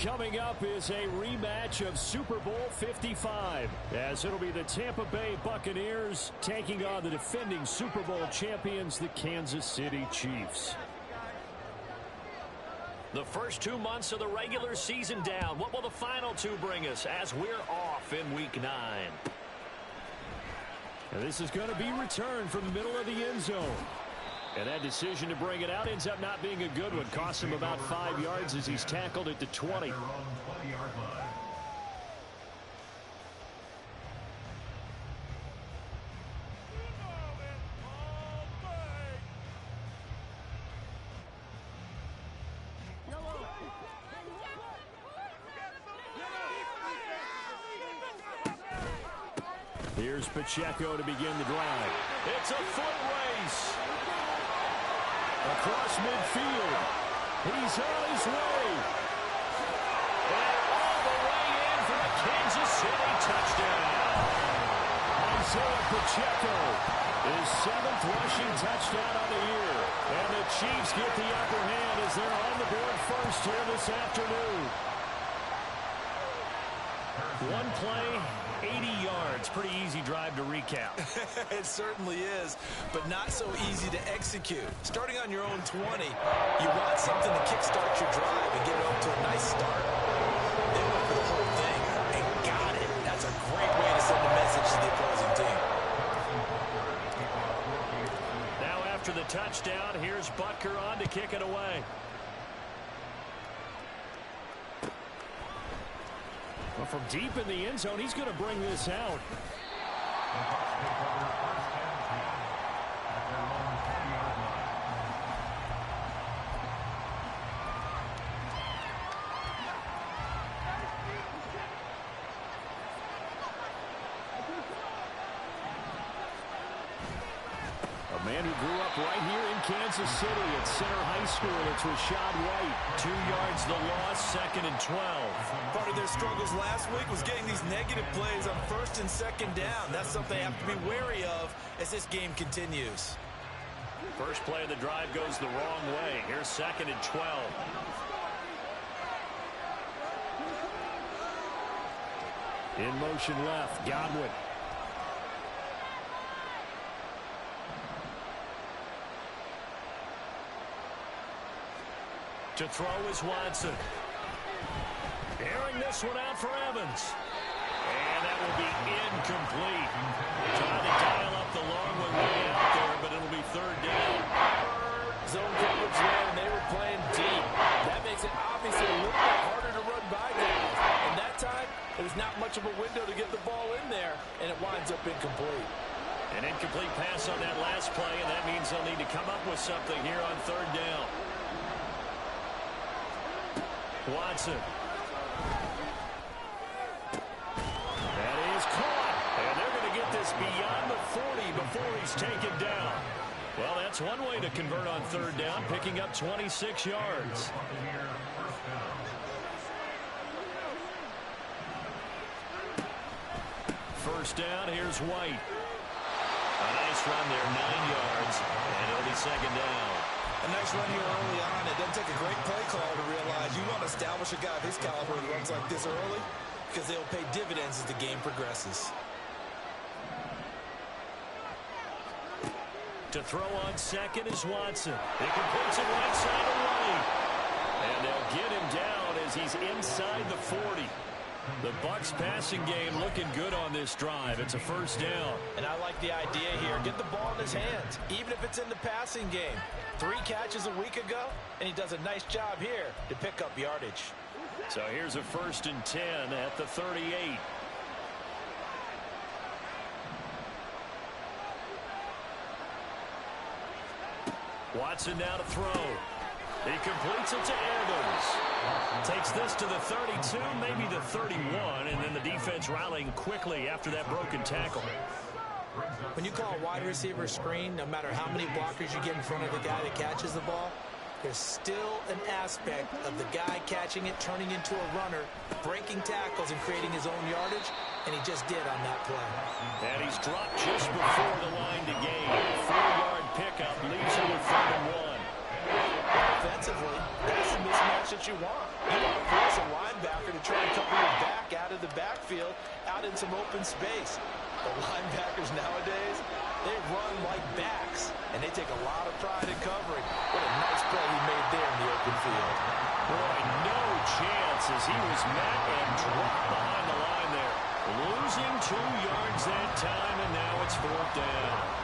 Coming up is a rematch of Super Bowl 55, as it'll be the Tampa Bay Buccaneers taking on the defending Super Bowl champions, the Kansas City Chiefs. The first 2 months of the regular season down. What will the final 2 bring us as we're off in Week 9? And this is going to be returned from the middle of the end zone. And that decision to bring it out ends up not being a good one. Costs him about 5 yards as he's tackled at the 20. Here's Pacheco to begin the drive. It's a foot race. Across midfield. He's on his way. And all the way in for the Kansas City touchdown. Isaiah Pacheco, his 7th rushing touchdown on the year. And the Chiefs get the upper hand as they're on the board first here this afternoon. One play, 80 yards. Pretty easy drive to recap. It certainly is, but not so easy to execute. Starting on your own 20, you want something to kickstart your drive and get it off to a nice start. They went for the whole thing and got it. That's a great way to send a message to the opposing team. Now after the touchdown, here's Butker on to kick it away. Well, from deep in the end zone, he's going to bring this out. A man who grew up right here in Kansas City at Center High School. It's Rashad White. 2 yards the loss, 2nd and 12. Part of their struggles last week was getting these negative plays on 1st and 2nd down. That's something they have to be wary of as this game continues. First play of the drive goes the wrong way. Here's 2nd and 12. In motion left, Godwin. To throw is Watson. Airing this one out for Evans. And that will be incomplete. Trying to dial up the long one way out there, but it'll be 3rd down. Zone coverage there, and they were playing deep. That makes it obviously a little bit harder to run by guys. And that time, there was not much of a window to get the ball in there, and it winds up incomplete. An incomplete pass on that last play, and that means they'll need to come up with something here on 3rd down. Watson. That is caught. And they're going to get this beyond the 40 before he's taken down. Well, that's one way to convert on 3rd down, picking up 26 yards. First down, here's White. A nice run there, 9 yards, and it'll be 2nd down. A nice run here early on. It doesn't take a great play caller to realize you want to establish a guy of his caliber that runs like this early because they'll pay dividends as the game progresses. To throw on 2nd is Watson. He completes it right side away. And they'll get him down as he's inside the 40. The Bucs passing game looking good on this drive. It's a 1st down. And I like the idea here. Get the ball in his hands, even if it's in the passing game. 3 catches a week ago, and he does a nice job here to pick up yardage. So here's a 1st and 10 at the 38. Watson now to throw. He completes it to Evans. Takes this to the 32, maybe the 31, and then the defense rallying quickly after that broken tackle. When you call a wide receiver screen, no matter how many blockers you get in front of the guy that catches the ball, there's still an aspect of the guy catching it, turning into a runner, breaking tackles and creating his own yardage, and he just did on that play. And he's dropped just before the line to gain. 4-yard pickup leaves him with 3rd and 1. Offensively, that's the mismatch that you want. You want to force a lineman into the backfield out in some open space. The linebackers nowadays, they run like backs, and they take a lot of pride in covering. What a nice play he made there in the open field. Boy, no chance as he was met and dropped behind the line there. Losing 2 yards that time, and now it's 4th down.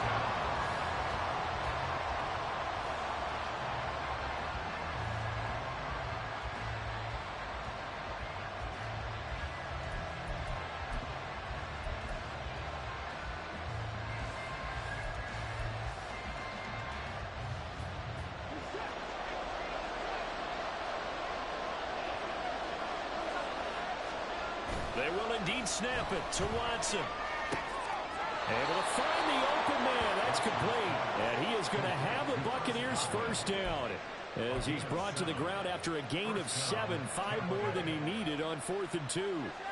They will indeed snap it to Watson. Able to find the open man. That's complete. And he is going to have the Buccaneers first down as he's brought to the ground after a gain of 7, 5 more than he needed on 4th and 2.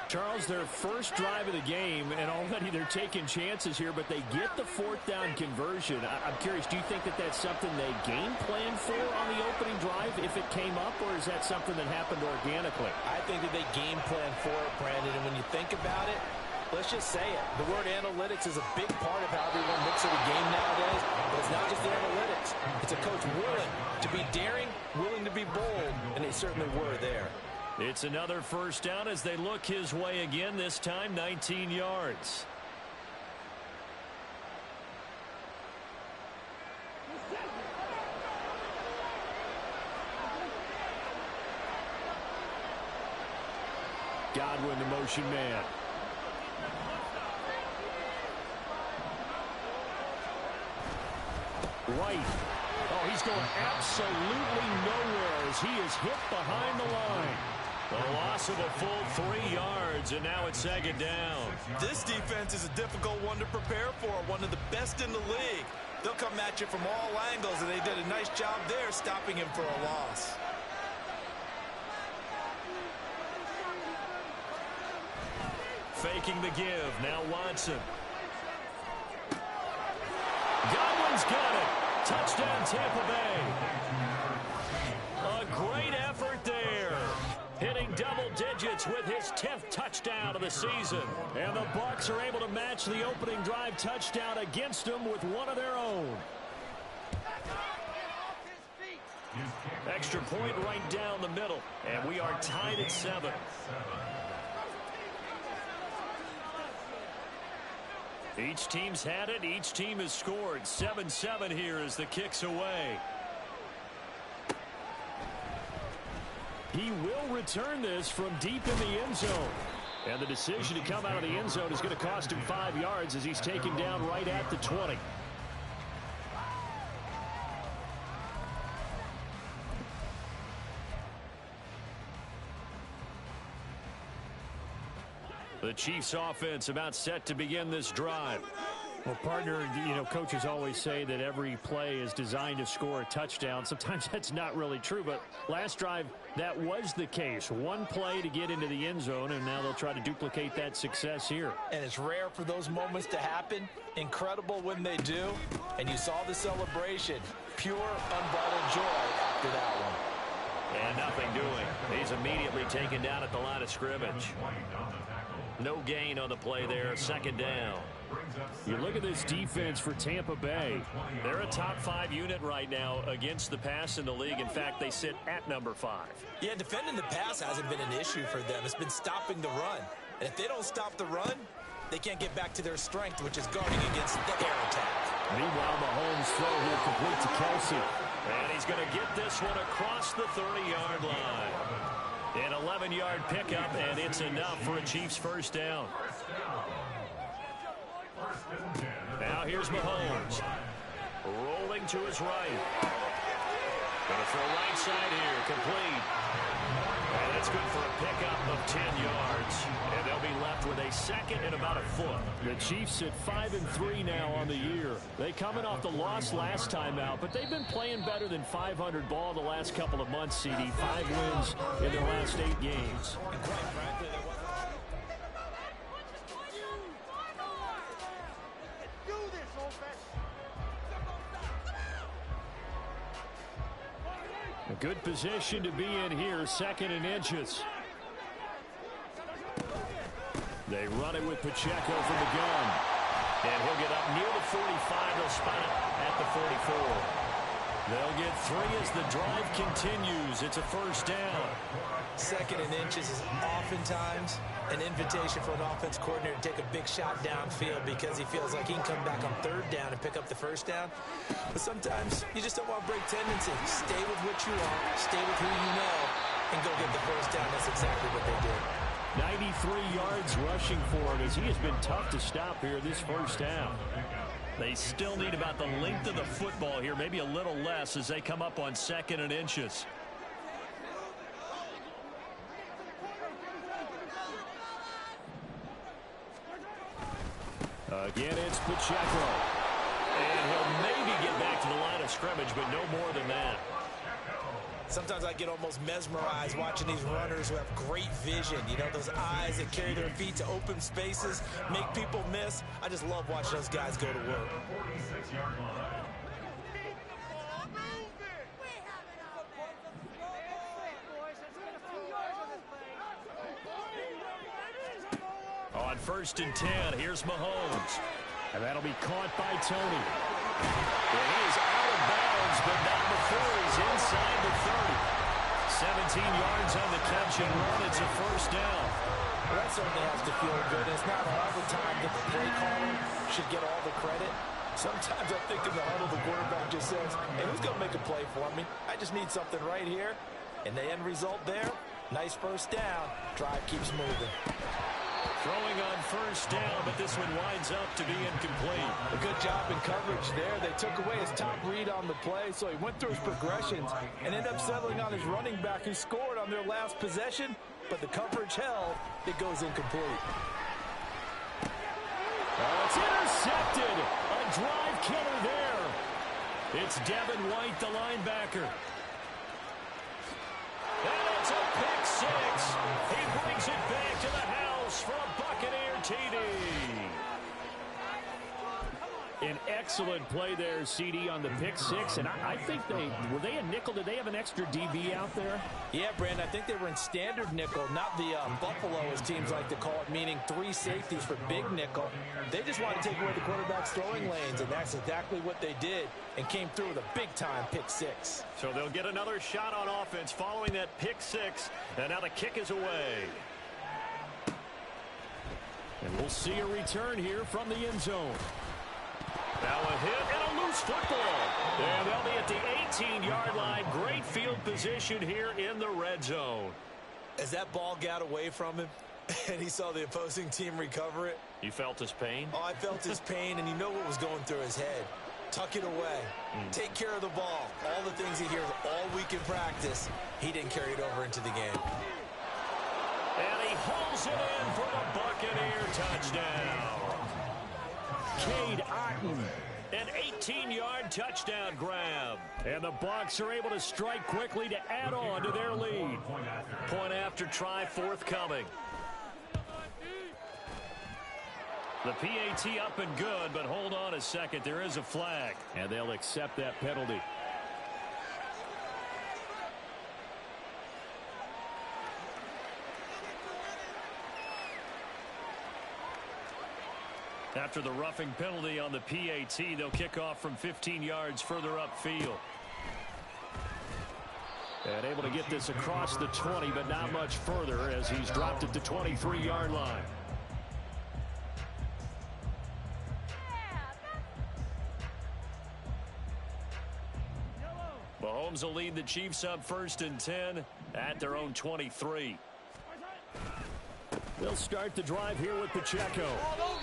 Charles, their first drive of the game, and already they're taking chances here, but they get the 4th down conversion. I'm curious, do you think that that's something they game plan for on the opening drive if it came up, or is that something that happened organically? I think that they game plan for it, Brandon, and when you think about it, let's just say it. The word analytics is a big part of how everyone looks at a game nowadays, but it's not just the analytics. It's a coach willing to be daring, willing to be bold, and they certainly were there. It's another first down as they look his way again, this time 19 yards. Godwin, the motion man. Right. Oh, he's going absolutely nowhere as he is hit behind the line. A loss of a full 3 yards, and now it's 2nd down. This defense is a difficult one to prepare for, one of the best in the league. They'll come at you from all angles, and they did a nice job there stopping him for a loss. Faking the give. Now Watson. Godwin's got it. Touchdown, Tampa Bay. A great effort there. Hitting double digits with his 10th touchdown of the season. And the Bucs are able to match the opening drive touchdown against them with one of their own. Extra point right down the middle. And we are tied at 7. Each team's had it. Each team has scored. 7-7 here as the kick's away. He will return this from deep in the end zone. And the decision to come out of the end zone is going to cost him 5 yards as he's taken down right at the 20. The Chiefs offense about set to begin this drive. Well, partner, you know, coaches always say that every play is designed to score a touchdown. Sometimes that's not really true, but last drive, that was the case. One play to get into the end zone, and now they'll try to duplicate that success here. And it's rare for those moments to happen. Incredible when they do. And you saw the celebration. Pure, unbridled joy after that one. And nothing doing. He's immediately taken down at the line of scrimmage. No gain on the play there, 2nd down. You look at this defense for Tampa Bay. They're a top 5 unit right now against the pass in the league. In fact, they sit at number 5. Yeah, defending the pass hasn't been an issue for them. It's been stopping the run. And if they don't stop the run, they can't get back to their strength, which is guarding against the air attack. Meanwhile, Mahomes' throw here complete to Kelsey. And he's going to get this one across the 30-yard line. An 11-yard pickup, and it's enough for a Chiefs first down. Now here's Mahomes. Rolling to his right. Going to throw right side here, complete. And that's good for a pickup of 10 yards. And they'll be left with a 2nd and about a foot. The Chiefs at 5-3 now on the year. They coming off the loss last time out, but they've been playing better than 500 ball the last couple of months, CD. 5 wins in their last 8 games. And quite frankly, a good position to be in here, 2nd and inches. They run it with Pacheco from the gun. And he'll get up near the 45. They'll spot it at the 44. They'll get 3 as the drive continues. It's a first down. 2nd and inches is oftentimes an invitation for an offense coordinator to take a big shot downfield because he feels like he can come back on 3rd down and pick up the first down. But sometimes you just don't want to break tendency. Stay with what you are, stay with who you know, and go get the first down. That's exactly what they did. 93 yards rushing for him as he has been tough to stop here this first down. They still need about the length of the football here, maybe a little less as they come up on 2nd and inches. Again, it's Pacheco. And he'll maybe get back to the line of scrimmage, but no more than that. Sometimes I get almost mesmerized watching these runners who have great vision. You know, those eyes that carry their feet to open spaces, make people miss. I just love watching those guys go to work. On 1st and 10, here's Mahomes. And that'll be caught by Tony. Well, he is out of bounds, but not before he's inside the 30. 17 yards on the catch and run. It's a first down. Well, that certainly has to feel good. It's not all the time that the play caller should get all the credit. Sometimes I think in the huddle, the quarterback just says, hey, who's going to make a play for me? I just need something right here. And the end result there, nice first down. Drive keeps moving. Throwing on first down, but this one winds up to be incomplete. A good job in coverage there. They took away his top read on the play, so he went through his progressions and ended up settling on his running back who scored on their last possession, but the coverage held. It goes incomplete. Oh, it's intercepted. A drive killer there. It's Devin White, the linebacker. And it's a pick 6. He brings it back to the house for a Buccaneer TD. An excellent play there, CD, on the pick 6. And I think were they a nickel? Did they have an extra DB out there? Yeah, Brandon, I think they were in standard nickel, not the Buffalo, as teams like to call it, meaning 3 safeties for big nickel. They just wanted to take away the quarterback's throwing lanes, and that's exactly what they did and came through with a big-time pick 6. So they'll get another shot on offense following that pick 6, and now the kick is away. And we'll see a return here from the end zone. Now a hit and a loose football. And they'll be at the 18-yard line. Great field position here in the red zone. As that ball got away from him and he saw the opposing team recover it. You felt his pain? Oh, I felt his pain, and you know what was going through his head. Tuck it away. Take care of the ball. All the things he hears all week in practice, he didn't carry it over into the game. And he hauls it in for the Buccaneer touchdown. Cade Otton. An 18-yard touchdown grab. And the Bucs are able to strike quickly to add on to their lead. Point after try forthcoming. The PAT up and good, but hold on a second. There is a flag. And they'll accept that penalty. After the roughing penalty on the PAT, they'll kick off from 15 yards further upfield. And able to get this across the 20, but not much further as he's dropped at the 23-yard line. Mahomes will lead the Chiefs up 1st and 10 at their own 23. They'll start the drive here with Pacheco.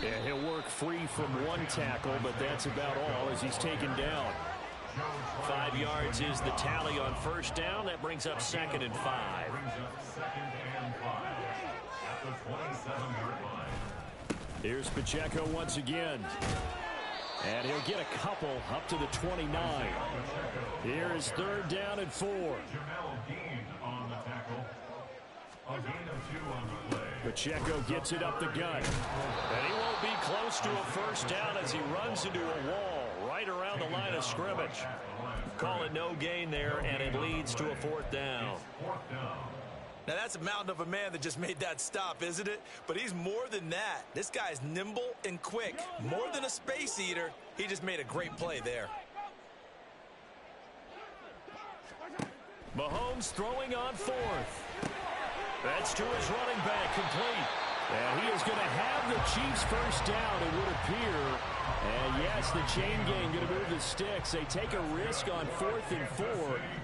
And he'll work free from one tackle, but that's about all as he's taken down. 5 yards is the tally on first down. That brings up 2nd and 5. Here's Pacheco once again. And he'll get a couple up to the 29. Here is 3rd down and 4. Pacheco gets it up the gut. And he won't be close to a first down as he runs into a wall right around the line of scrimmage. Call it no gain there, and it leads to a 4th down. Now, that's a mountain of a man that just made that stop, isn't it? But he's more than that. This guy's nimble and quick. More than a space eater, he just made a great play there. Mahomes throwing on fourth. That's to his running back, complete. And he is going to have the Chiefs first down, it would appear. And yes, the chain gang going to move the sticks. They take a risk on 4th and 4,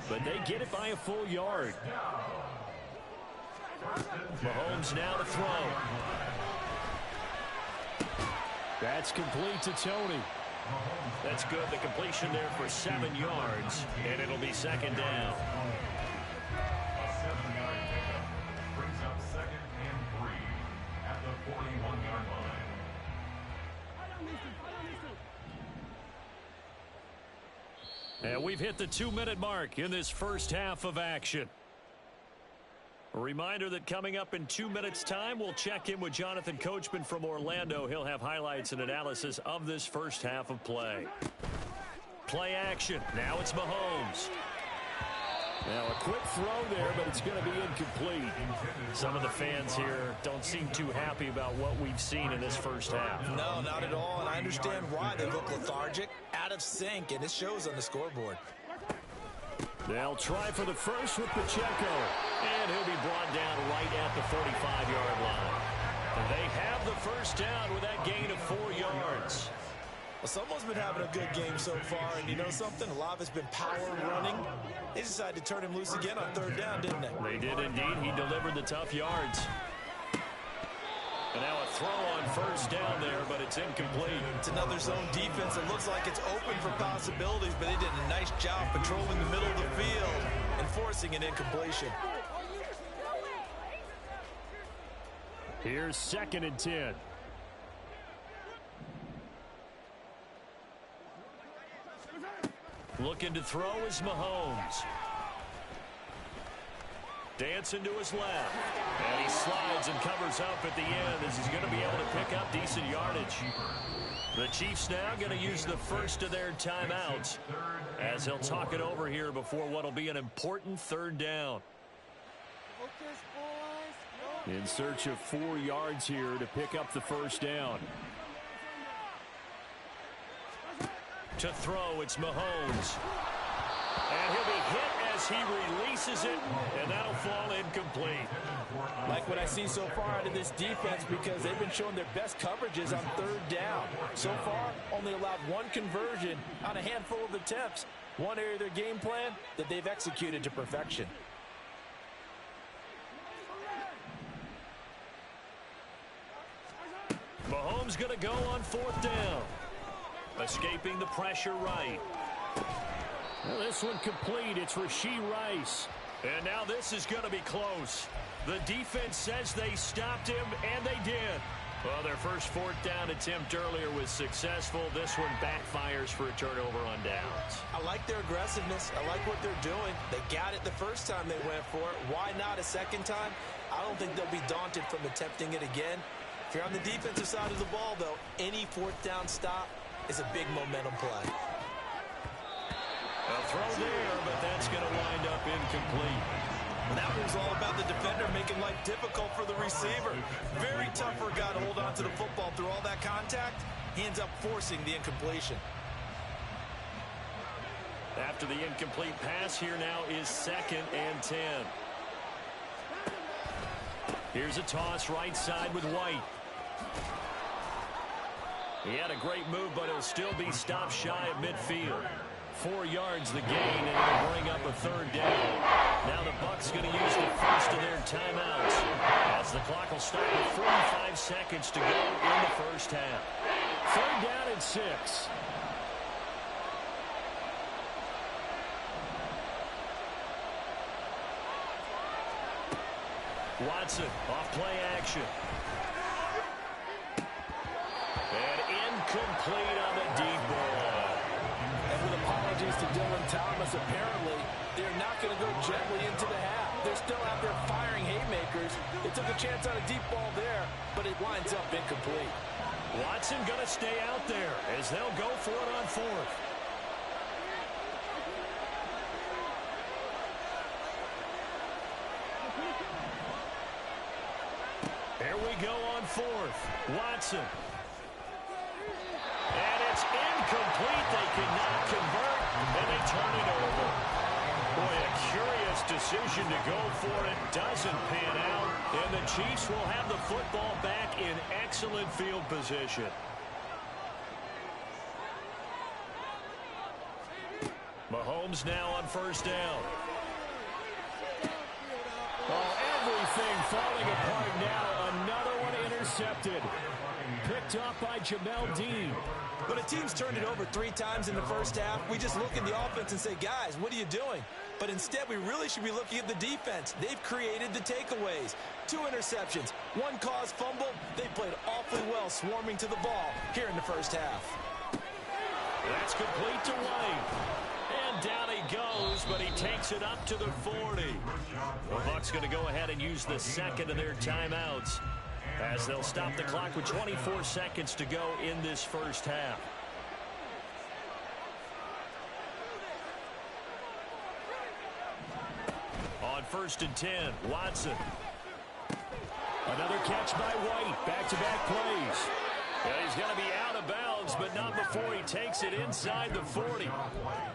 but they get it by a full yard. Mahomes now to throw. That's complete to Tony. That's good. The completion there for 7 yards, and it'll be second down. A 7-yard pickup brings up 2nd and 3 at the 41-yard line. And we've hit the 2-minute mark in this first half of action. A reminder that coming up in 2 minutes' time, we'll check in with Jonathan Coachman from Orlando. He'll have highlights and analysis of this first half of play. Play action. Now it's Mahomes. Now a quick throw there, but it's going to be incomplete. Some of the fans here don't seem too happy about what we've seen in this first half. No, not at all, and I understand why. They look lethargic, out of sync, and it shows on the scoreboard. They'll try for the first with Pacheco, and he'll be brought down right at the 45-yard line. And they have the first down with that gain of 4 yards. Well, someone's been having a good game so far, and you know something? A lot of it's been power running. They decided to turn him loose again on 3rd down, didn't they? They did indeed. He delivered the tough yards. And now a throw on first down there, but it's incomplete. It's another zone defense. It looks like it's open for possibilities, but they did a nice job patrolling the middle of the field and forcing an incompletion. Here's 2nd and 10. Looking to throw is Mahomes. Dancing to his left. And he slides and covers up at the end as he's going to be able to pick up decent yardage. The Chiefs now going to use the first of their timeouts as he'll talk it over here before what will be an important 3rd down. In search of 4 yards here to pick up the first down. To throw, it's Mahomes. And he'll be hit as he releases it, and that'll fall incomplete. Like what I see so far out of this defense, because they've been showing their best coverages on 3rd down. So far, only allowed 1 conversion on a handful of attempts. One area of their game plan that they've executed to perfection. Mahomes going to go on 4th down. Escaping the pressure right. Well, this one complete. It's Rashee Rice. And now this is going to be close. The defense says they stopped him, and they did. Well, their first 4th down attempt earlier was successful. This one backfires for a turnover on downs. I like their aggressiveness. I like what they're doing. They got it the first time they went for it. Why not a second time? I don't think they'll be daunted from attempting it again. If you're on the defensive side of the ball, though, any 4th down stop is a big momentum play. A throw there, but that's going to wind up incomplete. That was all about the defender making life difficult for the receiver. Very tough for a guy to hold on to the football through all that contact. He ends up forcing the incompletion. After the incomplete pass, here now is 2nd and 10. Here's a toss right side with White. He had a great move, but he'll still be stopped shy of midfield. 4 yards the gain, and they'll bring up a 3rd down. Now the Bucs going to use the first of their timeouts as the clock will start with 45 seconds to go in the first half. 3rd down and 6. Watson off play action. And incomplete on the deep ball. And with apologies to Dylan Thomas, apparently they're not going to go gently into the half. They're still out there firing haymakers. They took a chance on a deep ball there, but it winds up incomplete. Watson going to stay out there as they'll go for it on 4th. Here we go on fourth. Watson. And it's incomplete. They cannot convert, and they turn it over. Boy, a curious decision to go for it. Doesn't pan out, and the Chiefs will have the football back in excellent field position. Mahomes now on first down. Oh, everything falling apart now. Another one intercepted. Picked up by Jamel Dean. When a team's turned it over 3 times in the first half, we just look at the offense and say, guys, what are you doing? But instead, we really should be looking at the defense. They've created the takeaways. 2 interceptions, 1 caused fumble. They played awfully well swarming to the ball here in the first half. That's complete to White. And down he goes, but he takes it up to the 40. The Bucs going to go ahead and use the second of their timeouts, as they'll stop the clock with 24 seconds to go in this first half. On first and 10, Watson. Another catch by White. Back-to-back plays. And he's going to be out of bounds, but not before he takes it inside the 40.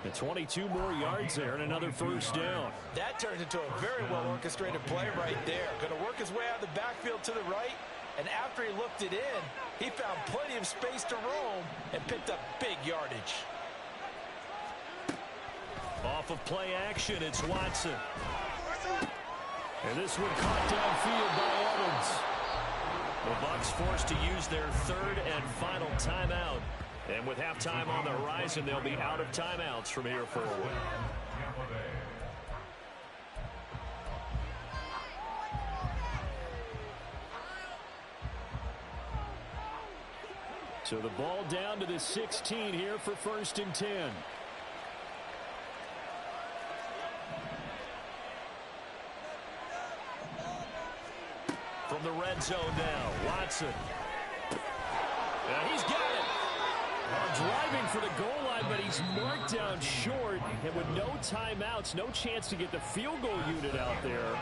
The 22 more yards there and another first down. That turns into a very well-orchestrated play right there. Going to work his way out of the backfield to the right. And after he looked it in, he found plenty of space to roam and picked up big yardage. Off of play action, it's Watson. And this one caught downfield by Evans. The Bucs forced to use their third and final timeout. And with halftime on the horizon, they'll be out of timeouts from here forward. So the ball down to the 16 here for first and 10. From the red zone now, Watson. And he's got it. Driving for the goal line, but he's marked down short. And with no timeouts, no chance to get the field goal unit out there.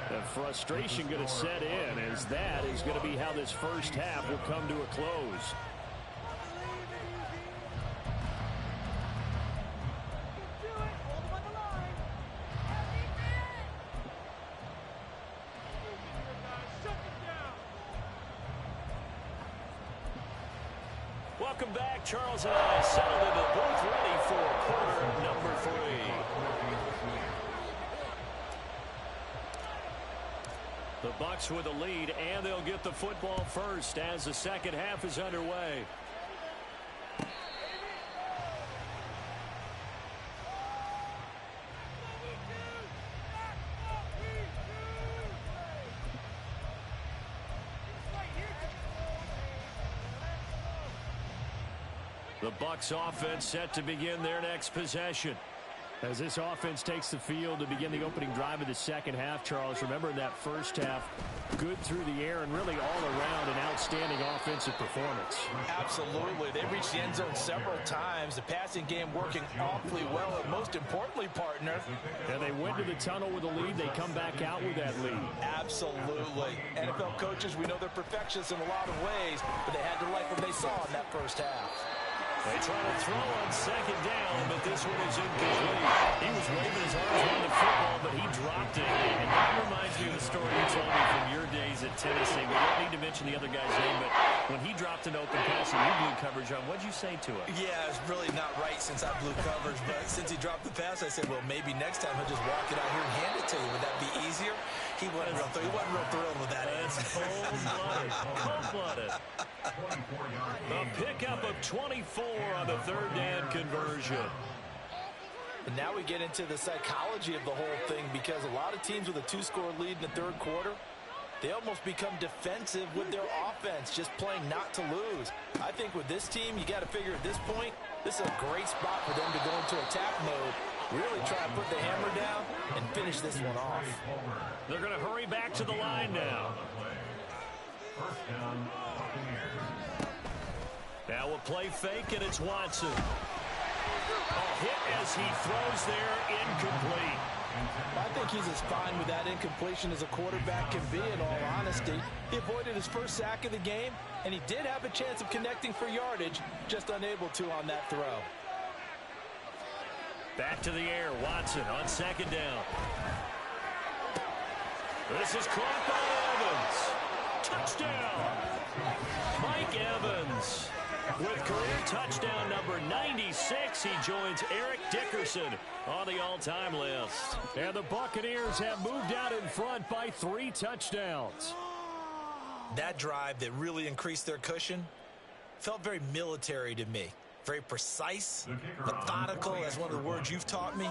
The frustration going to set in, as that is going to be how this first half will come to a close. Welcome back. Charles and I settled into the booth, ready for quarter number 3. The Bucs with a lead, and they'll get the football first as the second half is underway. The Bucs offense set to begin their next possession. As this offense takes the field to begin the opening drive of the second half, Charles, remember in that first half, good through the air and really all around an outstanding offensive performance. Absolutely. They reached the end zone several times. The passing game working awfully well, and most importantly, partner. And they went to the tunnel with a lead. They come back out with that lead. Absolutely. NFL coaches, we know they're perfectionists in a lot of ways, but they had to like what they saw in that first half. They try to throw on second down, but this one is incomplete. He was waving his arms around the football, but he dropped it. And that reminds me of the story you told me from your days at Tennessee. We don't need to mention the other guy's name, but when he dropped an open pass and you blew coverage on, what'd you say to him? Yeah, it's really not right since I blew coverage, but since he dropped the pass, I said, well, maybe next time he'll just walk it out here and hand it to you. Would that be easier? He wasn't real thrilled with that. That's cold-blooded. Cold-blooded. A pickup of 24 on the third down conversion. And now we get into the psychology of the whole thing, because a lot of teams with a 2-score lead in the third quarter, they almost become defensive with their offense, just playing not to lose. I think with this team, you got to figure at this point, this is a great spot for them to go into attack mode, really try and put the hammer down and finish this one off. They're going to hurry back to the line now. Now a play fake, and it's Watson. A hit as he throws there, incomplete. I think he's as fine with that incompletion as a quarterback can be, in all honesty. He avoided his first sack of the game, and he did have a chance of connecting for yardage, just unable to on that throw. Back to the air, Watson on second down. This is caught by Evans. Touchdown! Mike Evans with career touchdown number 96. He joins Eric Dickerson on the all-time list. And the Buccaneers have moved out in front by 3 touchdowns. That drive that really increased their cushion felt very military to me. Very precise, methodical, that's one of the words you've taught me.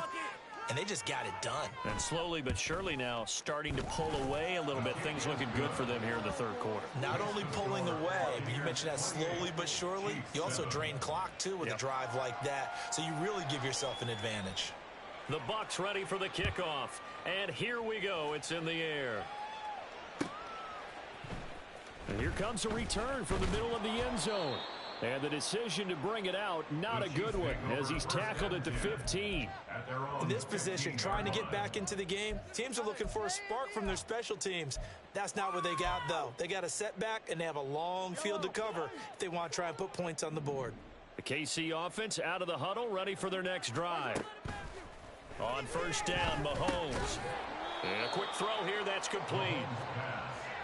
And they just got it done. And slowly but surely now starting to pull away a little bit. Things looking good for them here in the third quarter. Not only pulling away, but you mentioned that slowly but surely. You also drain clock, too, with a drive like that. So you really give yourself an advantage. The Bucs ready for the kickoff. And here we go. It's in the air. And here comes a return from the middle of the end zone. And the decision to bring it out, not a good one, as he's tackled at the 15. In this position, trying to get back into the game, teams are looking for a spark from their special teams. That's not what they got, though. They got a setback, and they have a long field to cover if they want to try and put points on the board. The KC offense out of the huddle, ready for their next drive. On first down, Mahomes. And a quick throw here, that's complete.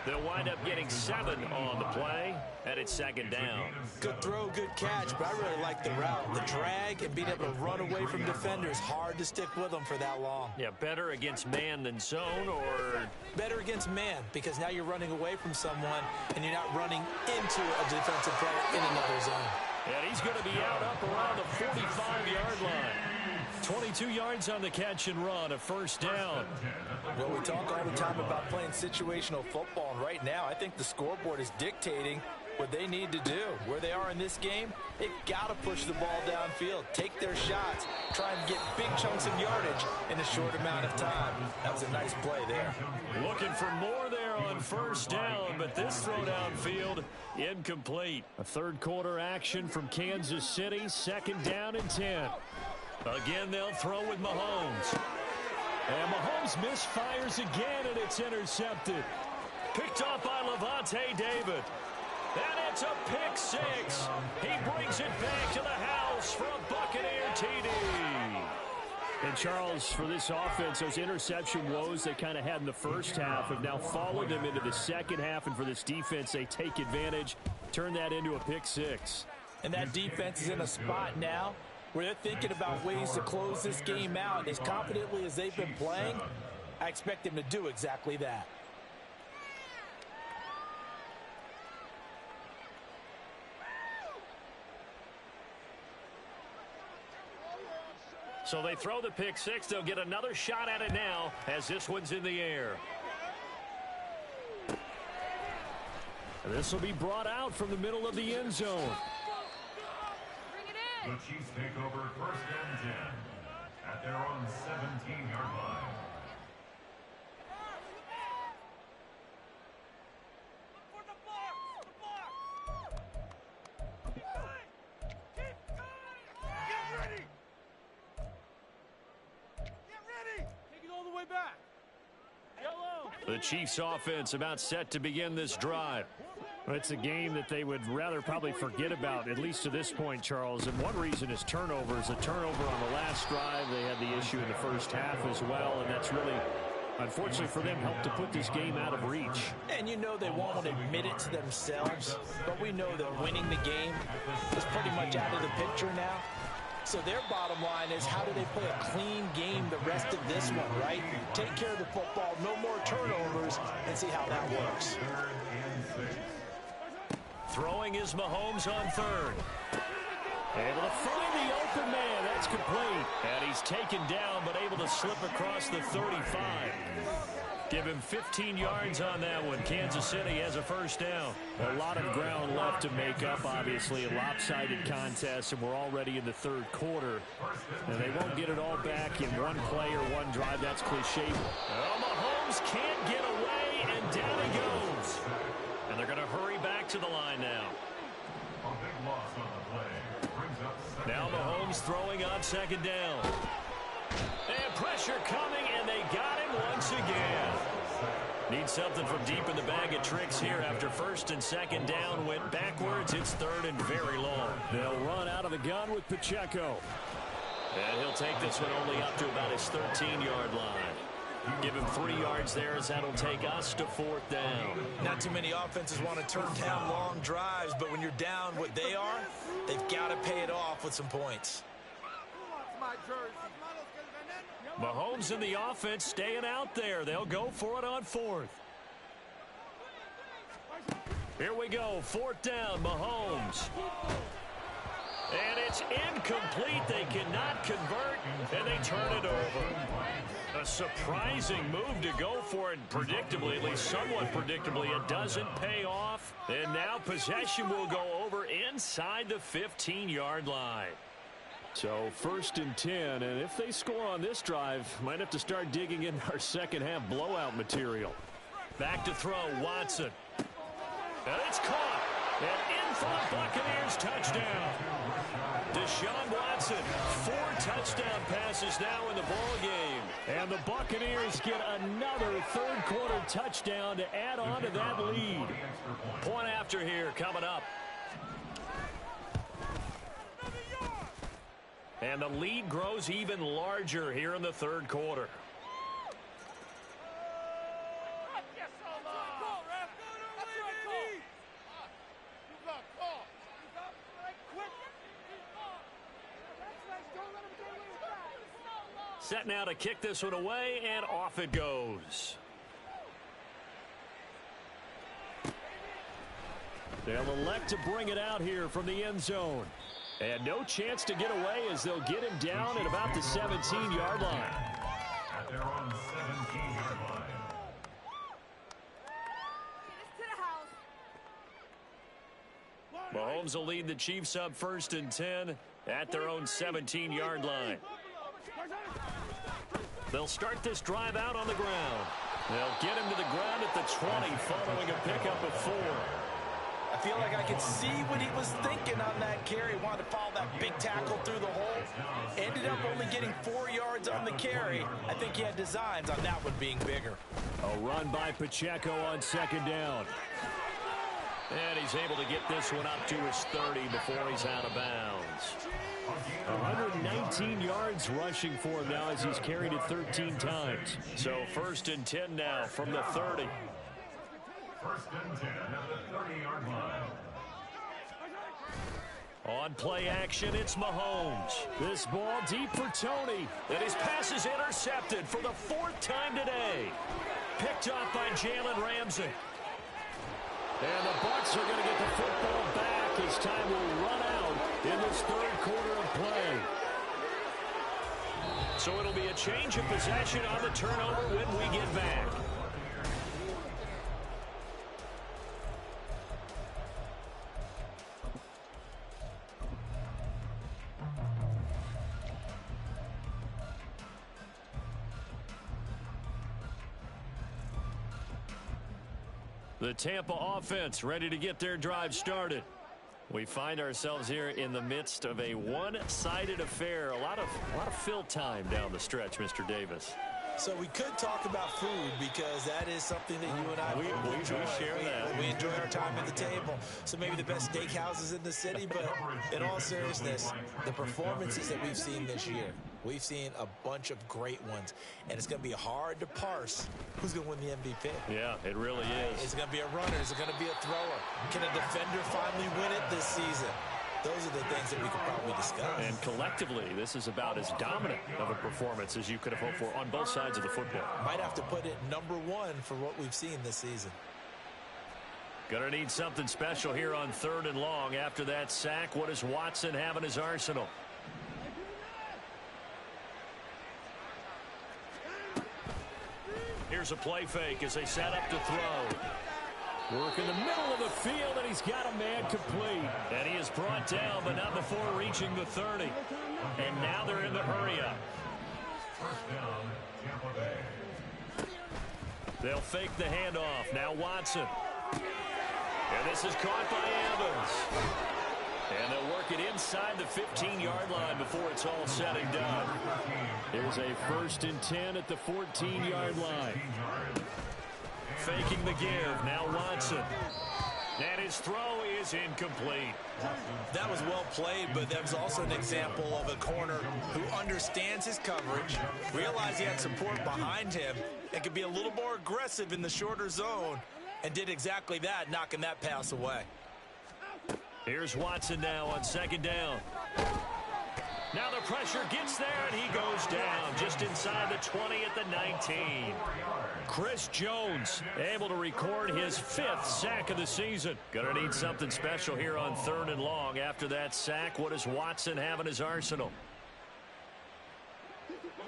They'll wind up getting 7 on the play, and it's second down. Good throw, good catch, but I really like the route. The drag and being able to run away from defenders, hard to stick with them for that long. Yeah, better against man than zone, or? Better against man, because now you're running away from someone, and you're not running into a defensive player in another zone. And he's going to be out up around the 45-yard line. 22 yards on the catch and run, a first down. Well, we talk all the time about playing situational football, and right now I think the scoreboard is dictating what they need to do. Where they are in this game, they've got to push the ball downfield, take their shots, try and get big chunks of yardage in a short amount of time. That was a nice play there. Looking for more there on first down, but this throw downfield incomplete. A third quarter action from Kansas City, second down and 10. Again, they'll throw with Mahomes. And Mahomes misfires again, and it's intercepted. Picked off by Levante David. And it's a pick 6. He brings it back to the house for a Buccaneer TD. And Charles, for this offense, those interception woes they kind of had in the first half have now followed them into the second half. And for this defense, they take advantage, turn that into a pick 6. And that defense is in a spot now where they're thinking about ways to close this game out. As confidently as they've been playing, I expect them to do exactly that. So they throw the pick 6. They'll get another shot at it now as this one's in the air. And this will be brought out from the middle of the end zone. The Chiefs take over first and 10 at their own 17-yard line. The Chiefs offense about set to begin this drive. Well, it's a game that they would rather probably forget about, at least to this point, Charles. And one reason is turnovers. A turnover on the last drive. They had the issue in the first half as well, and that's really, unfortunately for them, helped to put this game out of reach. And you know they won't admit it to themselves, but we know that winning the game is pretty much out of the picture now. So their bottom line is, how do they play a clean game the rest of this one, right? Take care of the football, no more turnovers, and see how that works. Throwing is Mahomes on third. Able to find the open man. That's complete. And he's taken down, but able to slip across the 35. Give him 15 yards on that one. Kansas City has a first down. A lot of ground left to make up, obviously. A lopsided contest, and we're already in the third quarter. And they won't get it all back in one play or one drive. That's cliche. Well, Mahomes can't get away, and down he goes. And they're going to hurry back to the line now. A big loss on the play brings up now Mahomes throwing on second down. And pressure coming, and they once again. Need something from deep in the bag of tricks here after first and second down went backwards. It's third and very long. They'll run out of the gun with Pacheco. And he'll take this one only up to about his 13-yard line. Give him 3 yards there as that'll take us to fourth down. Not too many offenses want to turn down long drives, but when you're down what they are, they've got to pay it off with some points. Mahomes and the offense staying out there. They'll go for it on fourth. Here we go. Fourth down, Mahomes. And it's incomplete. They cannot convert, and they turn it over. A surprising move to go for it, predictably, at least somewhat predictably. It doesn't pay off, and now possession will go over inside the 15-yard line. So first and 10, and if they score on this drive, might have to start digging in our second half blowout material. Back to throw, Watson. And it's caught. And in for the Buccaneers touchdown. Deshaun Watson, 4 touchdown passes now in the ball game. And the Buccaneers get another third-quarter touchdown to add on to that lead. Point after here coming up. And the lead grows even larger here in the third quarter. Set now to kick this one away, and off it goes. They'll elect to bring it out here from the end zone. And no chance to get away as they'll get him down at about the 17-yard line. At their own 17-yard line. Mahomes will lead the Chiefs up first and 10 at their own 17-yard line. They'll start this drive out on the ground. They'll get him to the ground at the 20 following a pickup of 4. I feel like I could see what he was thinking on that carry. Wanted to follow that big tackle through the hole. Ended up only getting 4 yards on the carry. I think he had designs on that one being bigger. A run by Pacheco on second down. And he's able to get this one up to his 30 before he's out of bounds. 119 yards rushing for him now as he's carried it 13 times. So first and 10 now from the 30. First and 10 at the 30-yard line. On play action, it's Mahomes. This ball deep for Tony. And his pass is intercepted for the 4th time today. Picked off by Jalen Ramsey. And the Bucs are going to get the football back as time will run out in this third quarter of play. So it'll be a change of possession on the turnover when we get back. The Tampa offense ready to get their drive started. We find ourselves here in the midst of a one-sided affair. A lot of fill time down the stretch, Mr. Davis. So we could talk about food because that is something that you and I enjoy. We share that. We enjoy our time at the table. So maybe the best steakhouses in the city, but in all seriousness, the performances that we've seen this year, we've seen a bunch of great ones, and it's going to be hard to parse who's going to win the MVP. Yeah, it really is. Is it going to be a runner? Is it going to be a thrower? Can a defender finally win it this season? Those are the things that we could probably discuss. And collectively, this is about as dominant of a performance as you could have hoped for on both sides of the football. Might have to put it number 1 for what we've seen this season. Gonna need something special here on 3rd and long. After that sack, what does Watson have in his arsenal? Here's a play fake as they set up to throw. Work in the middle of the field, and he's got a man complete. And he is brought down, but not before reaching the 30. And now they're in the hurry-up. First down, Tampa Bay. They'll fake the handoff. Now Watson. And this is caught by Evans. And they'll work it inside the 15-yard line before it's all said and done. Here's a 1st and 10 at the 14-yard line. Faking the give. Now Watson. And his throw is incomplete. That was well played, but that was also an example of a corner who understands his coverage, realized he had support behind him, and could be a little more aggressive in the shorter zone, and did exactly that, knocking that pass away. Here's Watson now on 2nd down. Now the pressure gets there, and he goes down just inside the 20 at the 19. Chris Jones able to record his 5th sack of the season. Gonna need something special here on 3rd and long. After that sack, what does Watson have in his arsenal?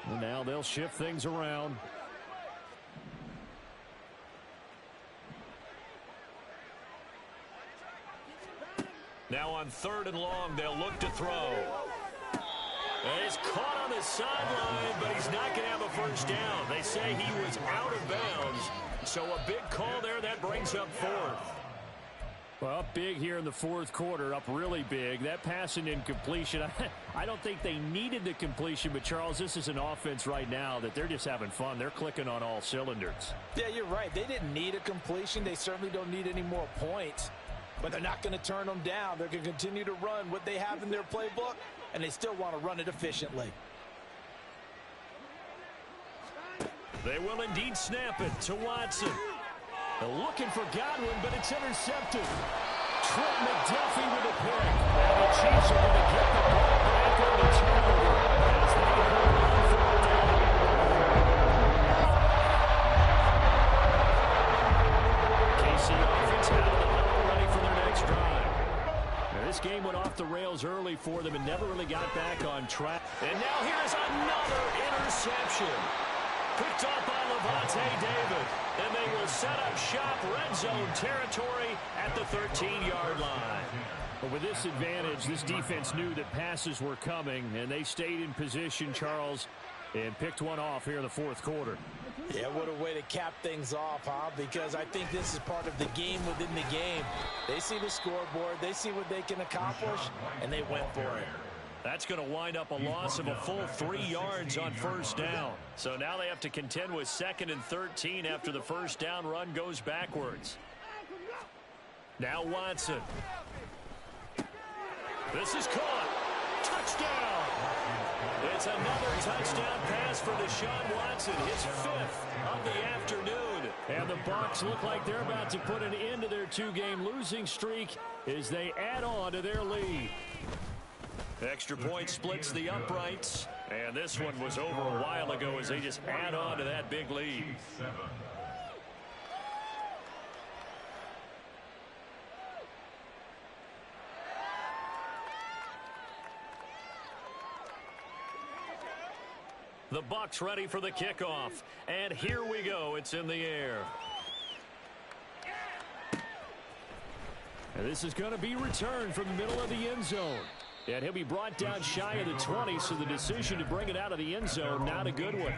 And now they'll shift things around. Now on 3rd and long, they'll look to throw. And he's caught on the sideline, but he's not going to have a 1st down. They say he was out of bounds, so a big call there that brings up 4th. Well, up big here in the 4th quarter, up really big. That pass and incompletion, I don't think they needed the completion, but Charles, this is an offense right now that they're just having fun. They're clicking on all cylinders. Yeah, you're right. They didn't need a completion. They certainly don't need any more points, but they're not going to turn them down. They're going to continue to run what they have in their playbook, and they still want to run it efficiently. They will indeed snap it to Watson. They're looking for Godwin, but it's intercepted. Trent McDuffie with a pick. And the Chiefs are going to get the ball back on the turnover as they hold on for a down. KC offense out of the huddle, ready for their next drive. Now, this game went off the rails early for them and never really got back on track. And now here's another interception. Picked off by Levante David. And they will set up shop, red zone territory at the 13-yard line. But with this advantage, this defense knew that passes were coming, and they stayed in position, Charles, and picked one off here in the 4th quarter. Yeah, what a way to cap things off, huh? Because I think this is part of the game within the game. They see the scoreboard, they see what they can accomplish, and they went for it. That's going to wind up a loss of a full 3 yards on 1st down. So now they have to contend with 2nd and 13 after the 1st down run goes backwards. Now Watson. This is caught. Touchdown. It's another touchdown pass for Deshaun Watson, his 5th of the afternoon. And the Bucs look like they're about to put an end to their 2-game losing streak as they add on to their lead. Extra point splits the uprights. And this one was over a while ago as they just add on to that big lead. The Bucs ready for the kickoff. And here we go. It's in the air. And this is going to be returned from the middle of the end zone. And he'll be brought down shy of the 20, so the decision to bring it out of the end zone, not a good one.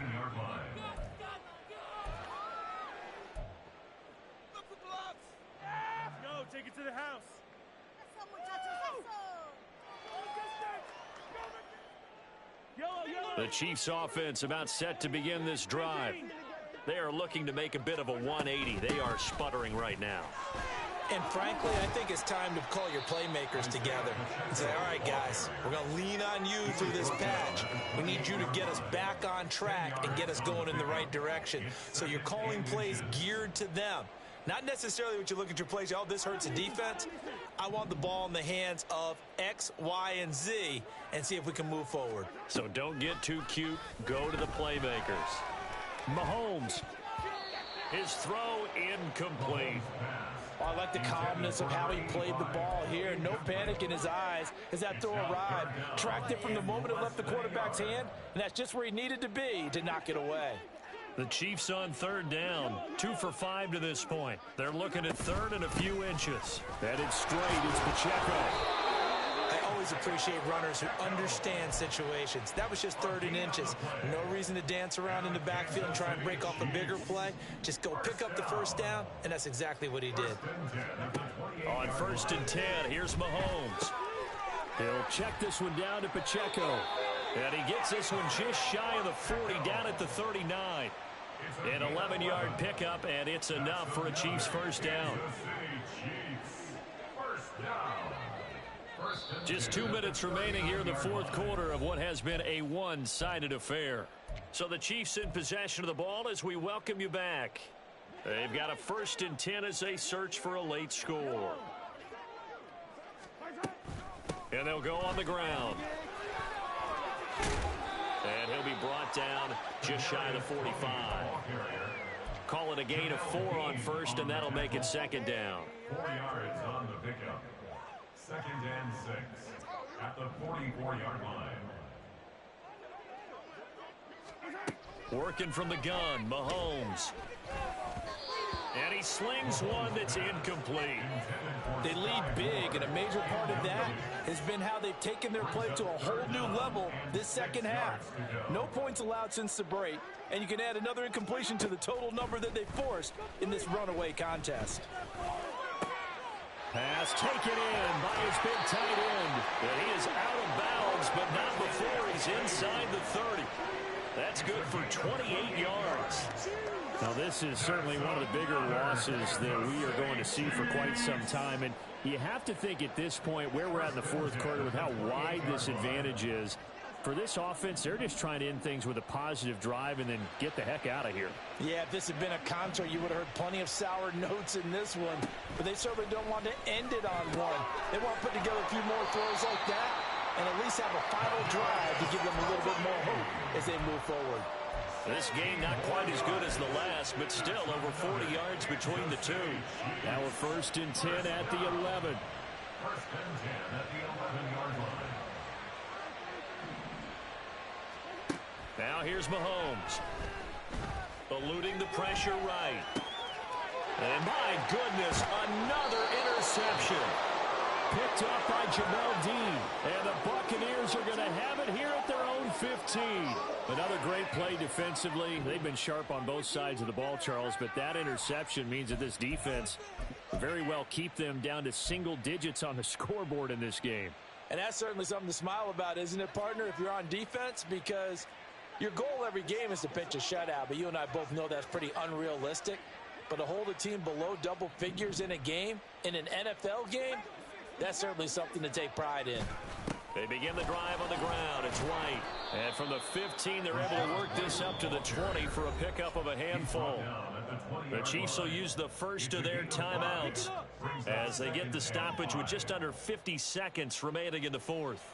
Go, take it to the house. The Chiefs offense about set to begin this drive. They are looking to make a bit of a 180. They are sputtering right now. And frankly, I think it's time to call your playmakers together and say, all right, guys, we're going to lean on you through this patch. We need you to get us back on track and get us going in the right direction. So you're calling plays geared to them. Not necessarily what you look at your plays, oh, this hurts the defense. I want the ball in the hands of X, Y, and Z and see if we can move forward. So don't get too cute. Go to the playmakers. Mahomes. His throw incomplete. I like the calmness of how he played the ball here. No panic in his eyes as that throw arrived. Tracked it from the moment it left the quarterback's hand, and that's just where he needed to be to knock it away. The Chiefs on 3rd down. 2 for 5 to this point. They're looking at 3rd and a few inches. Headed straight. It's Pacheco. I always appreciate runners who understand situations. That was just 3rd and inches. No reason to dance around in the backfield and try and break off a bigger play. Just go pick up the 1st down, and that's exactly what he did. On 1st and 10, here's Mahomes. He'll check this one down to Pacheco. And he gets this one just shy of the 40, down at the 39. An 11-yard pickup, and it's enough for a Chiefs first down. Just 2 minutes remaining here in the fourth quarter of what has been a one-sided affair. So the Chiefs in possession of the ball as we welcome you back. They've got a 1st and 10 as they search for a late score. And they'll go on the ground. And he'll be brought down just shy of the 45. Call it a gain of 4 on first, and that'll make it second down. 4 yards on the pickup. 2nd and 6 at the 44-yard line. Working from the gun, Mahomes. And he slings one that's incomplete. They lead big, and a major part of that has been how they've taken their play to a whole new level this second half. No points allowed since the break, and you can add another incompletion to the total number that they forced in this runaway contest. Pass taken in by his big tight end. And he is out of bounds, but not before he's inside the 30. That's good for 28 yards. Now, this is certainly one of the bigger losses that we are going to see for quite some time. And you have to think at this point where we're at in the fourth quarter with how wide this advantage is. For this offense, they're just trying to end things with a positive drive and then get the heck out of here. Yeah, if this had been a concert, you would have heard plenty of sour notes in this one. But they certainly don't want to end it on one. They want to put together a few more throws like that and at least have a final drive to give them a little bit more hope as they move forward. This game not quite as good as the last, but still over 40 yards between the two. Now a 1st and 10 at the 11. 1st and 10 at the 11-yard line. Now here's Mahomes. Eluding the pressure right. And my goodness, another interception. Picked up by Jamel Dean. And the Buccaneers are going to have it here at their own 15. Another great play defensively. They've been sharp on both sides of the ball, Charles, but that interception means that this defense very well keep them down to single digits on the scoreboard in this game. And that's certainly something to smile about, isn't it, partner, if you're on defense? Because your goal every game is to pitch a shutout, but you and I both know that's pretty unrealistic. But to hold a team below double figures in a game, in an NFL game, that's certainly something to take pride in. They begin the drive on the ground. It's White. And from the 15, they're able to work this up to the 20 for a pickup of a handful. The Chiefs will use the first of their timeouts as they get the stoppage with just under 50 seconds remaining in the fourth.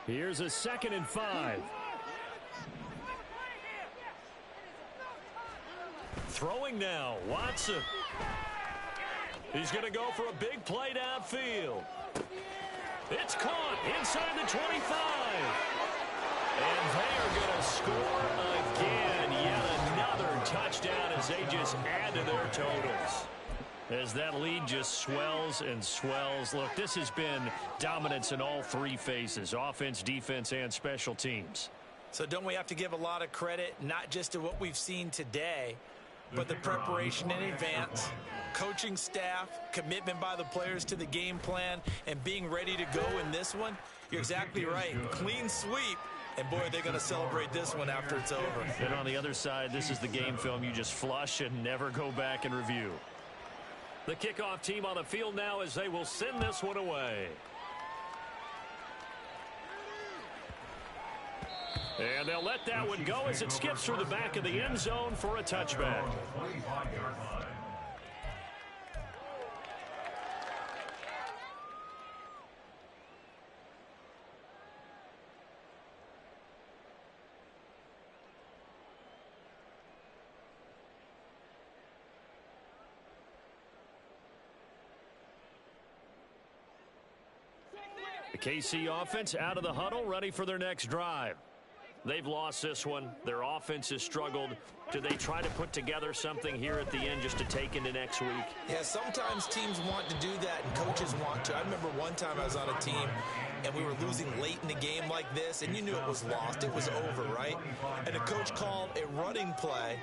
Here's a 2nd and 5. Throwing now, Watson. He's going to go for a big play downfield. It's caught inside the 25. And they are going to score again. Yet another touchdown as they just add to their totals. As that lead just swells and swells. Look, this has been dominance in all 3 phases, offense, defense, and special teams. So don't we have to give a lot of credit, not just to what we've seen today, but the preparation in advance, coaching staff, commitment by the players to the game plan, and being ready to go in this one? You're exactly right. Clean sweep. And, boy, they're going to celebrate this one after it's over. And on the other side, this is the game film you just flush and never go back and review. The kickoff team on the field now as they will send this one away. And they'll let that one go as it skips through the back of the end zone for a touchback. The KC offense out of the huddle, ready for their next drive. They've lost this one. Their offense has struggled. Do they try to put together something here at the end just to take into next week? Yeah, sometimes teams want to do that and coaches want to. I remember one time I was on a team and we were losing late in the game like this, and you knew it was lost. It was over, right? And the coach called a running play,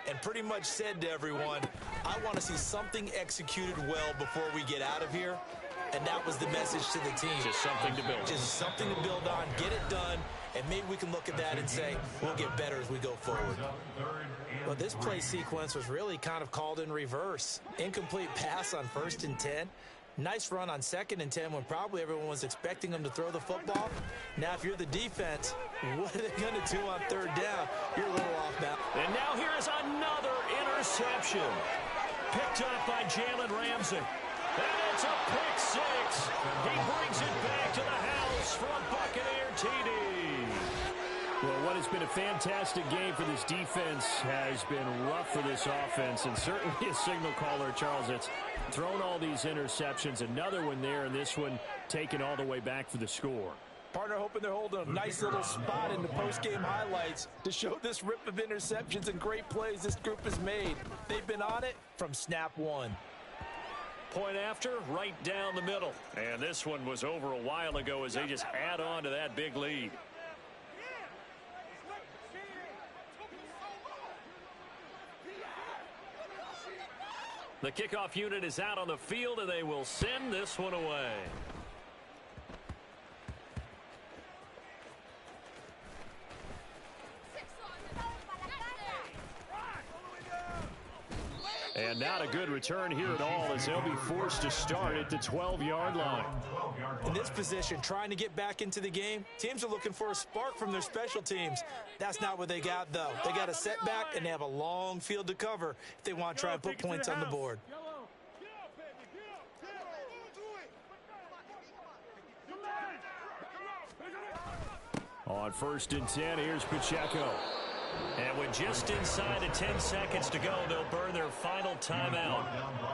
and pretty much said to everyone, I want to see something executed well before we get out of here. And that was the message to the team. Just something to build. Just something to build on, get it done, and maybe we can look at that and say, we'll get better as we go forward. Well, this play sequence was really kind of called in reverse. Incomplete pass on 1st and 10. Nice run on 2nd and 10 when probably everyone was expecting them to throw the football. Now, if you're the defense, what are they going to do on 3rd down? You're a little off now. And now here is another interception. Picked up by Jalen Ramsey. And it's a pick 6. He brings it back to the house for a Buccaneer TD. Well, what has been a fantastic game for this defense has been rough for this offense, and certainly a signal caller, Charles, that's thrown all these interceptions. Another one there, and this one taken all the way back for the score. Partner hoping they're holding a nice little spot in the post-game highlights to show this rip of interceptions and great plays this group has made. They've been on it from snap 1. Point after, right down the middle. And this one was over a while ago as they just add on to that big lead. The kickoff unit is out on the field, and they will send this one away. And not a good return here at all as they'll be forced to start at the 12-yard line. In this position, trying to get back into the game, teams are looking for a spark from their special teams. That's not what they got, though. They got a setback, and they have a long field to cover if they want to try and put points on the board. On 1st and 10, here's Pacheco. And with just inside of 10 seconds to go, they'll burn their final timeout.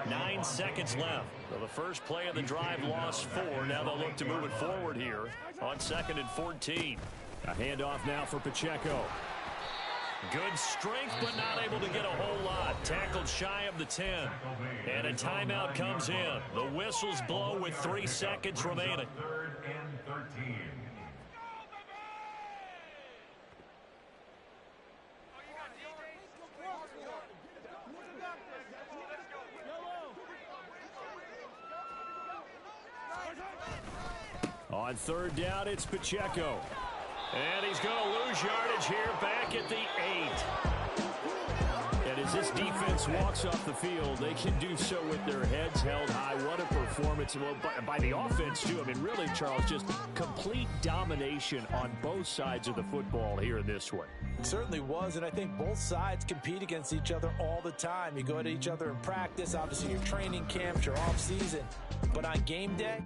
9 seconds left. So the first play of the drive lost 4. Now they'll look to move it forward here on 2nd and 14. A handoff now for Pacheco. Good strength, but not able to get a whole lot. Tackled shy of the 10. And a timeout comes in. The whistles blow with 3 seconds remaining. 3rd and 13. On 3rd down, it's Pacheco. And he's going to lose yardage here back at the 8. And as this defense walks off the field, they can do so with their heads held high. What a performance. Well, by the offense, too. I mean, really, Charles, just complete domination on both sides of the football here in this one. It certainly was, and I think both sides compete against each other all the time. You go at each other in practice, obviously your training camps, your off season. But on game day,